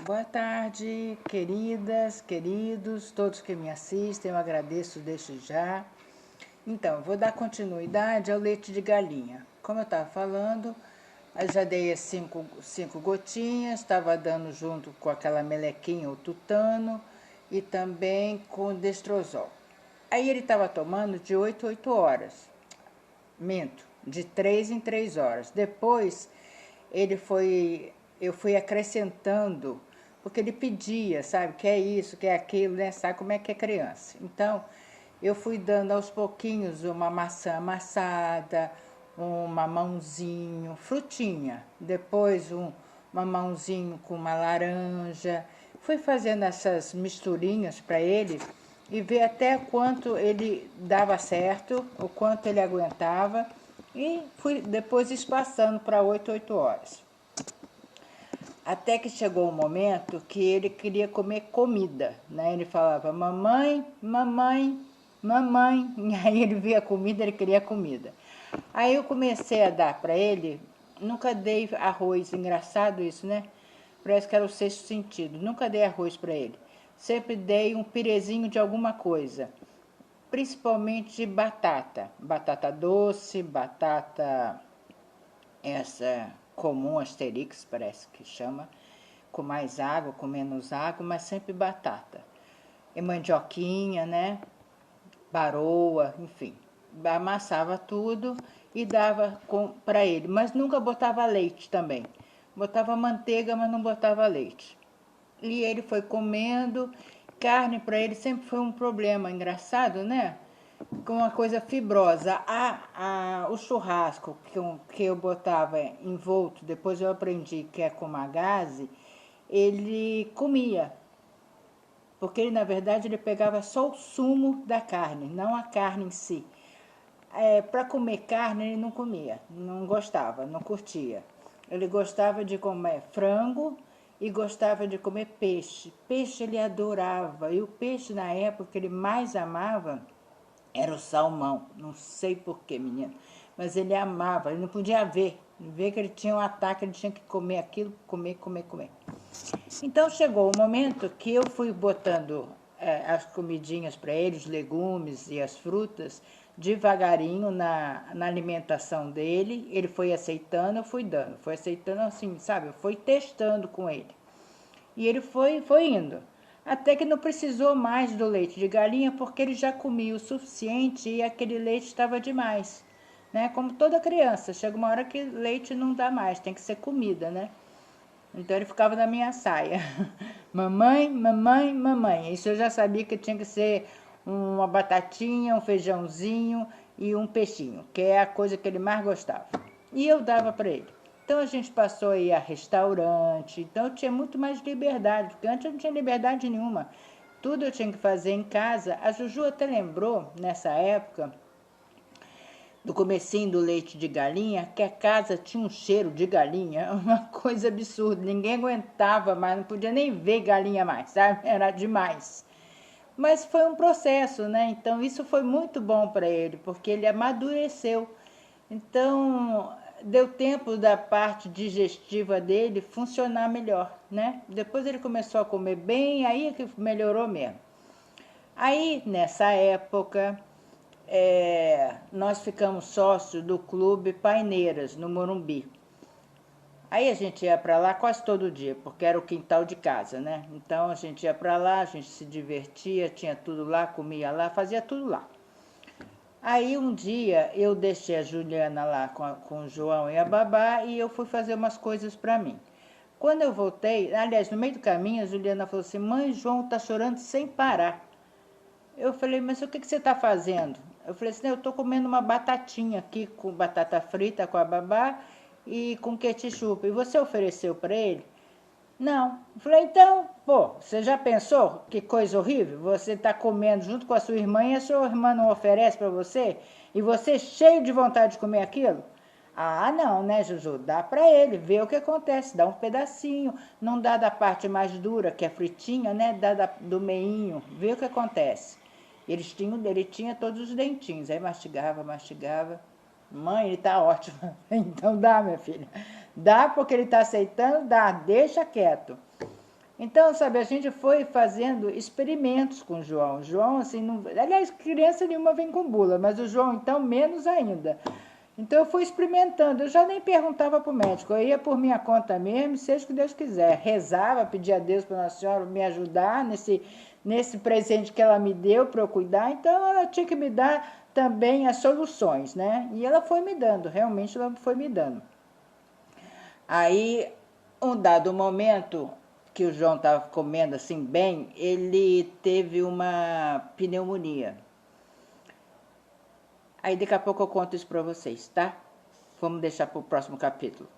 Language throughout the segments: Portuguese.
Boa tarde, queridas, queridos, todos que me assistem, eu agradeço desde já. Então, vou dar continuidade ao leite de galinha. Como eu estava falando, eu já dei as cinco gotinhas, estava dando junto com aquela melequinha, o tutano, e também com destrozol. Aí ele estava tomando de 8 a 8 horas. Minto, de 3 em 3 horas. Depois eu fui acrescentando, porque ele pedia, sabe, quer isso, quer aquilo, né? Sabe como é que é criança. Então, eu fui dando aos pouquinhos uma maçã amassada, um mamãozinho, frutinha, depois um mamãozinho com uma laranja. Fui fazendo essas misturinhas para ele e ver até quanto ele dava certo, o quanto ele aguentava, e fui depois espaçando para 8 horas. Até que chegou o momento que ele queria comer comida, né? Ele falava, mamãe, mamãe, mamãe. E aí ele via comida, ele queria comida. Aí eu comecei a dar para ele, nunca dei arroz, engraçado isso, né? Parece que era o sexto sentido. Nunca dei arroz para ele. Sempre dei um pirezinho de alguma coisa, principalmente batata. Batata doce, batata essa comum, asterix parece que chama, com mais água, com menos água, mas sempre batata. E mandioquinha, né? Baroa, enfim. Amassava tudo e dava para ele, mas nunca botava leite também. Botava manteiga, mas não botava leite. E ele foi comendo. Carne para ele sempre foi um problema, engraçado, né? Com uma coisa fibrosa. O churrasco que eu botava envolto, depois eu aprendi que é com magase, ele comia. Porque ele, na verdade, ele pegava só o sumo da carne, não a carne em si. Para comer carne, ele não comia, não gostava, não curtia. Ele gostava de comer frango e gostava de comer peixe. Peixe ele adorava. E o peixe, na época, que ele mais amava era o salmão. Não sei porquê, menino. Mas ele amava, ele não podia ver que ele tinha um ataque, ele tinha que comer aquilo, comer, comer, comer. Então chegou o momento que eu fui botando as comidinhas para ele, os legumes e as frutas, devagarinho na alimentação dele. Ele foi aceitando, eu fui dando. Foi aceitando assim, sabe? Eu fui testando com ele. E ele foi indo. Até que não precisou mais do leite de galinha, porque ele já comia o suficiente e aquele leite estava demais. Né? Como toda criança, chega uma hora que leite não dá mais, tem que ser comida, né? Então ele ficava na minha saia. Mamãe, mamãe, mamãe. Isso eu já sabia que tinha que ser uma batatinha, um feijãozinho e um peixinho, que é a coisa que ele mais gostava. E eu dava para ele. Então a gente passou a ir a restaurante, então eu tinha muito mais liberdade, porque antes eu não tinha liberdade nenhuma. Tudo eu tinha que fazer em casa. A Juju até lembrou, nessa época, do comecinho do leite de galinha, que a casa tinha um cheiro de galinha, uma coisa absurda. Ninguém aguentava mais, não podia nem ver galinha mais, sabe? Era demais. Mas foi um processo, né? Então isso foi muito bom para ele, porque ele amadureceu. Então deu tempo da parte digestiva dele funcionar melhor, né? Depois ele começou a comer bem, aí é que melhorou mesmo. Aí nessa época nós ficamos sócios do Clube Paineiras, no Morumbi. Aí a gente ia para lá quase todo dia, porque era o quintal de casa, né? Então a gente ia para lá, a gente se divertia, tinha tudo lá, comia lá, fazia tudo lá. Aí um dia eu deixei a Juliana lá com o João e a babá e eu fui fazer umas coisas para mim. Quando eu voltei, aliás, no meio do caminho, a Juliana falou assim, mãe, João tá chorando sem parar. Eu falei, mas o que você está fazendo? Eu falei assim, eu estou comendo uma batatinha aqui, com batata frita com a babá e com ketchup. E você ofereceu para ele? Não. Eu falei, então, pô, você já pensou que coisa horrível? Você está comendo junto com a sua irmã e a sua irmã não oferece para você? E você cheio de vontade de comer aquilo? Ah, não, né, Juju? Dá para ele, vê o que acontece, dá um pedacinho. Não dá da parte mais dura, que é fritinha, né? Dá do meinho, vê o que acontece. Ele tinha todos os dentinhos, aí mastigava, mastigava. Mãe, ele tá ótimo. Então dá, minha filha. Dá porque ele tá aceitando, dá, deixa quieto. Então, sabe, a gente foi fazendo experimentos com o João. O João, assim, não... aliás, criança nenhuma vem com bula, mas o João, então, menos ainda. Então, eu fui experimentando. Eu já nem perguntava para o médico, eu ia por minha conta mesmo, seja o que Deus quiser. Rezava, pedia a Deus para Nossa Senhora me ajudar nesse presente que ela me deu para eu cuidar. Então, ela tinha que me dar também as soluções, né? E ela foi me dando, realmente ela foi me dando. Aí, um dado momento que o João estava comendo assim bem, ele teve uma pneumonia. Aí daqui a pouco eu conto isso para vocês, tá? Vamos deixar para o próximo capítulo.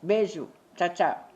Beijo, tchau, tchau.